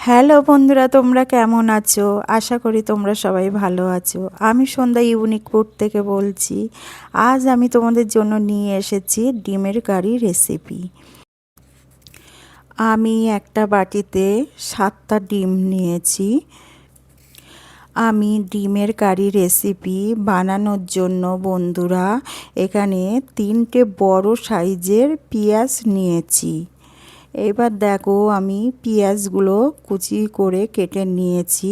Hello বন্ধুরা, তোমরা কেমন আছো? আশা করি তোমরা সবাই ভালো আছো। আমি সন্ধ্যা ইউনিক ফুড থেকে বলছি। আজ আমি তোমাদের জন্য নিয়ে এসেছি ডিমের কারি রেসিপি। আমি একটা বাটিতে 7টা ডিম নিয়েছি। আমি ডিমের কারি রেসিপি বানানোর জন্য বন্ধুরা এখানে 3টে বড় সাইজের পেঁয়াজ নিয়েছি। এবার দেখো আমি পেঁয়াজগুলো কুচি করে কেটে নিয়েছি।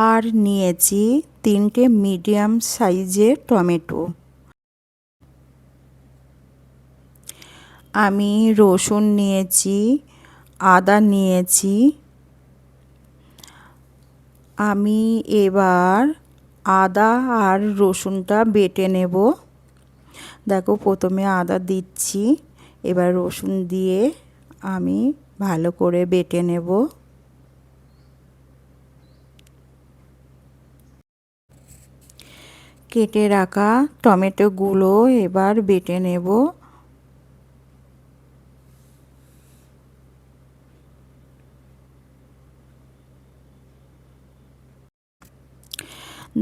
আর নিয়েছি 3টে মিডিয়াম সাইজের টমেটো। আমি রসুন নিয়েছি, আদা নিয়েছি। আমি এবার আদা আর রসুনটা বেটে নেব। দেখো প্রথমে আদা দিচ্ছি, এবার রসুন দিয়ে আমি ভালো করে বেটে নেব। কেটে রাখা টমেটোগুলো এবার বেটে নেব।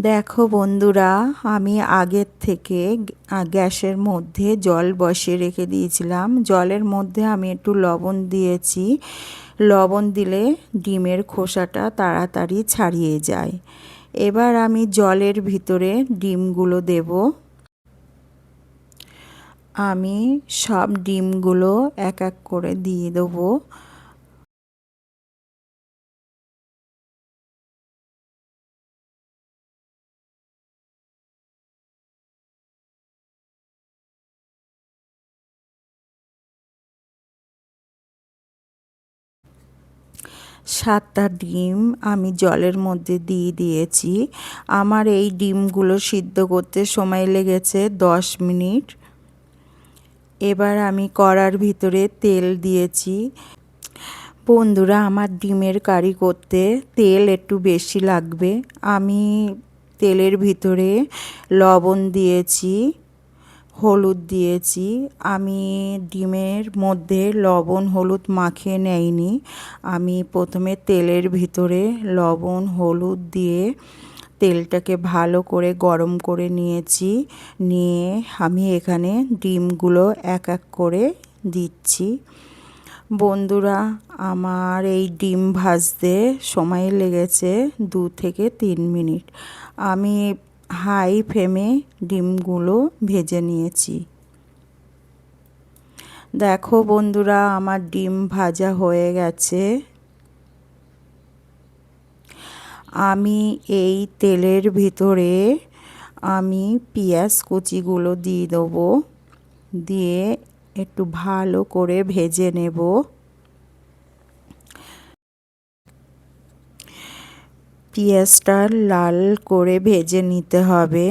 দেখো বন্ধুরা, আমি আগের থেকে গ্যাসের মধ্যে জল বসিয়ে রেখে দিয়েছিলাম। জলের মধ্যে আমি একটু লবণ দিয়েছি। লবণ দিলে ডিমের খোসাটা তাড়াতাড়ি ছাড়িয়ে যায়। এবার আমি জলের ভিতরে ডিমগুলো দেব। আমি সব ডিমগুলো এক এক করে দিয়ে দেবো। সাতটা ডিম আমি জলের মধ্যে দিয়ে দিয়েছি। আমার এই ডিমগুলো সিদ্ধ করতে সময় লেগেছে 10 মিনিট। এবার আমি কড়ার ভিতরে তেল দিয়েছি। বন্ধুরা, আমার ডিমের কারি করতে তেল একটু বেশি লাগবে। আমি তেলের ভিতরে লবণ দিয়েছি, হলুদ দিয়েছি। আমি ডিমের মধ্যে লবণ হলুদ মাখিয়ে নেইনি। আমি প্রথমে তেলের ভিতরে লবণ হলুদ দিয়ে তেলটাকে ভালো করে গরম করে নিয়েছি। নিয়ে আমি এখানে ডিমগুলো এক এক করে দিচ্ছি। বন্ধুরা, আমার এই ডিম ভাজতে সময় লেগেছে 2 থেকে 3 মিনিট। আমি হাই ফ্লেমে ডিমগুলো ভেজে নিয়েছি। দেখো বন্ধুরা, আমার ডিম ভাজা হয়ে গেছে। আমি এই তেলের ভিতরে আমি পেঁয়াজ কুচিগুলো দিয়ে দেবো। দিয়ে একটু ভালো করে ভেজে নেব। পেঁয়াজটা লাল করে ভেজে নিতে হবে।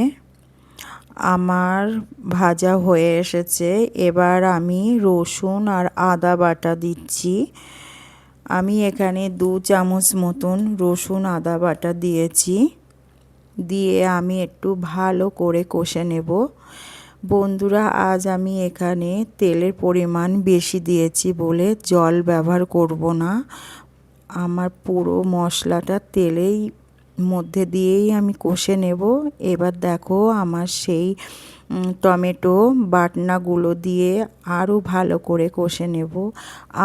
আমার ভাজা হয়ে এসেছে। এবার আমি রসুন আর আদা বাটা দিচ্ছি। আমি এখানে 2 চামচ মতন রসুন আদা বাটা দিয়েছি। দিয়ে আমি একটু ভালো করে কষে নেব। বন্ধুরা, আজ আমি এখানে তেলের পরিমাণ বেশি দিয়েছি বলে জল ব্যবহার করব না। আমার পুরো মশলাটা তেলেই মধ্যে দিয়েই আমি কষে নেব। এবার দেখো আমার সেই টমেটো বাটনাগুলো দিয়ে আরও ভালো করে কষে নেব।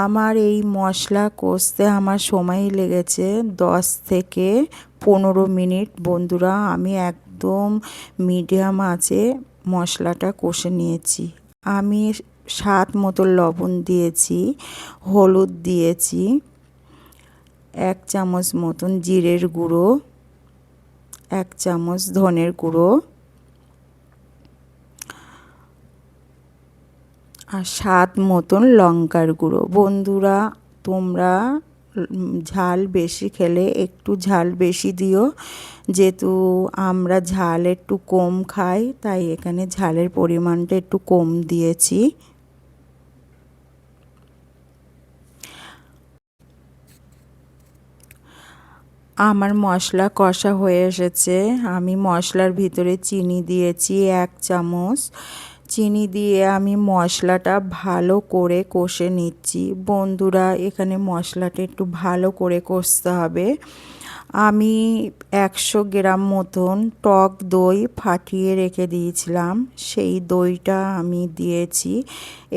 আমার এই মশলা কষতে আমার সময় লেগেছে 10 থেকে 15 মিনিট। বন্ধুরা, আমি একদম মিডিয়াম আঁচে মশলাটা কষে নিয়েছি। আমি স্বাদ মতো লবণ দিয়েছি, হলুদ দিয়েছি, 1 চামচ মতন জিরের গুঁড়ো, 1 চামচ ধনের গুঁড়ো আর স্বাদ মতন লঙ্কার গুঁড়ো। বন্ধুরা, তোমরা ঝাল বেশি খেলে একটু ঝাল বেশি দিও। যেহেতু আমরা ঝাল একটু কম খাই, তাই এখানে ঝালের পরিমাণটা একটু কম দিয়েছি। আমার মশলা কষা হয়ে এসেছে। আমি মশলার ভিতরে চিনি দিয়েছি 1 চামচ। চিনি দিয়ে আমি মশলাটা ভালো করে কষে নিচ্ছি। বন্ধুরা, এখানে মশলাটা একটু ভালো করে কষতে হবে। আমি 100 গ্রাম মতন টক দই ফাটিয়ে রেখে দিয়েছিলাম, সেই দইটা আমি দিয়েছি।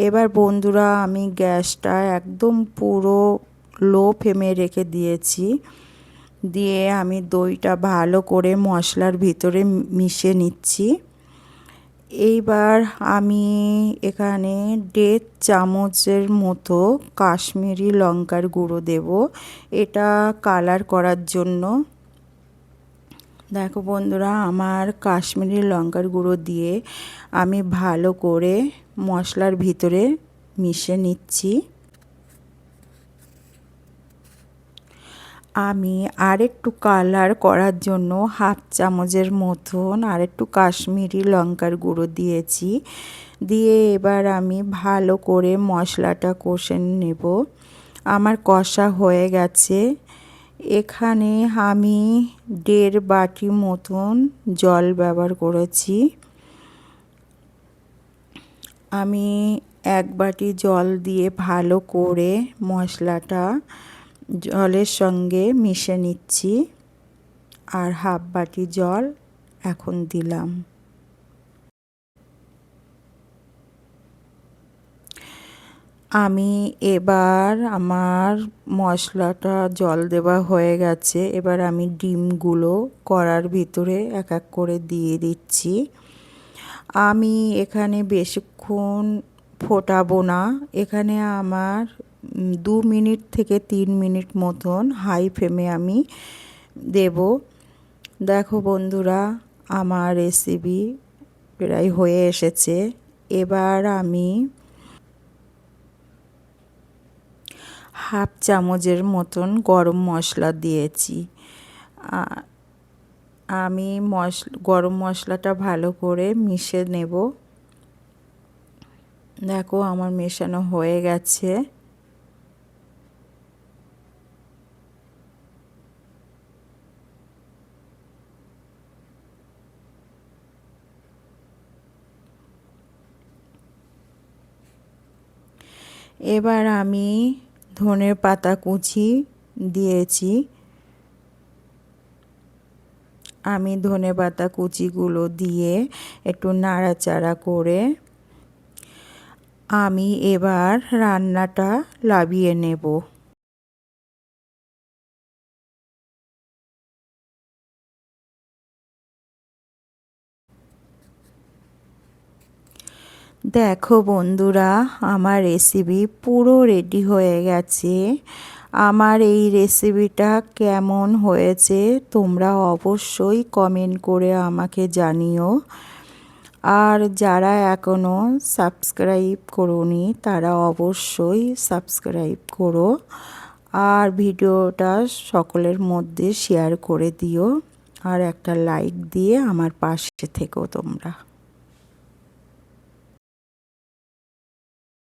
এবার বন্ধুরা, আমি গ্যাসটা একদম পুরো লো ফ্লেমে রেখে দিয়েছি। দিয়ে আমি দইটা ভালো করে মশলার ভিতরে মিশিয়ে নিচ্ছি। এইবার আমি এখানে 1.5 চামচের মতো কাশ্মীরি লঙ্কার গুঁড়ো দেব, এটা কালার করার জন্য। দেখো বন্ধুরা, আমার কাশ্মীরি লঙ্কার গুঁড়ো দিয়ে আমি ভালো করে মশলার ভিতরে মিশিয়ে নিচ্ছি। আমি আরেকটু কালার করার জন্য 1/2 চামচের মতন আরেকটু কাশ্মীরি লঙ্কার গুঁড়ো দিয়েছি। দিয়ে এবার আমি ভালো করে মশলাটা কষে নেব। আমার কষা হয়ে গেছে। এখানে আমি 1.5 বাটি মতন জল ব্যবহার করেছি। আমি 1 বাটি জল দিয়ে ভালো করে মশলাটা জলের সঙ্গে মিশিয়ে নিচ্ছি। আর 1/2 বাটি জল এখন দিলাম। আমি এবার আমার মশলাটা জল দেওয়া হয়ে গেছে। এবার আমি ডিমগুলো কড়ার ভিতরে এক এক করে দিয়ে দিচ্ছি। আমি এখানে বেশিক্ষণ ফোটাবো না, এখানে আমার 2 মিনিট থেকে 3 মিনিট মতন হাই ফ্লেমে আমি দেব। দেখো বন্ধুরা, আমার রেসিপি প্রায় হয়ে এসেছে। এবার আমি 1/2 চামচের মতন গরম মশলা দিয়েছি। আমি গরম মশলাটা ভালো করে মিশিয়ে নেব। দেখো আমার মেশানো হয়ে গেছে। এবার আমি ধনের পাতা কুচি দিয়েছি। আমি ধনেপাতা কুচিগুলো দিয়ে একটু নাড়াচাড়া করে আমি এবার রান্নাটা নামিয়ে নেব। দেখো বন্ধুরা, আমার রেসিপি পুরো রেডি হয়ে গেছে। আমার এই রেসিপিটা কেমন হয়েছে তোমরা অবশ্যই কমেন্ট করে আমাকে জানিও। আর যারা এখনও সাবস্ক্রাইব করোনি তারা অবশ্যই সাবস্ক্রাইব করো। আর ভিডিওটা সকলের মধ্যে শেয়ার করে দিও। আর একটা লাইক দিয়ে আমার পাশে থেকো তোমরা।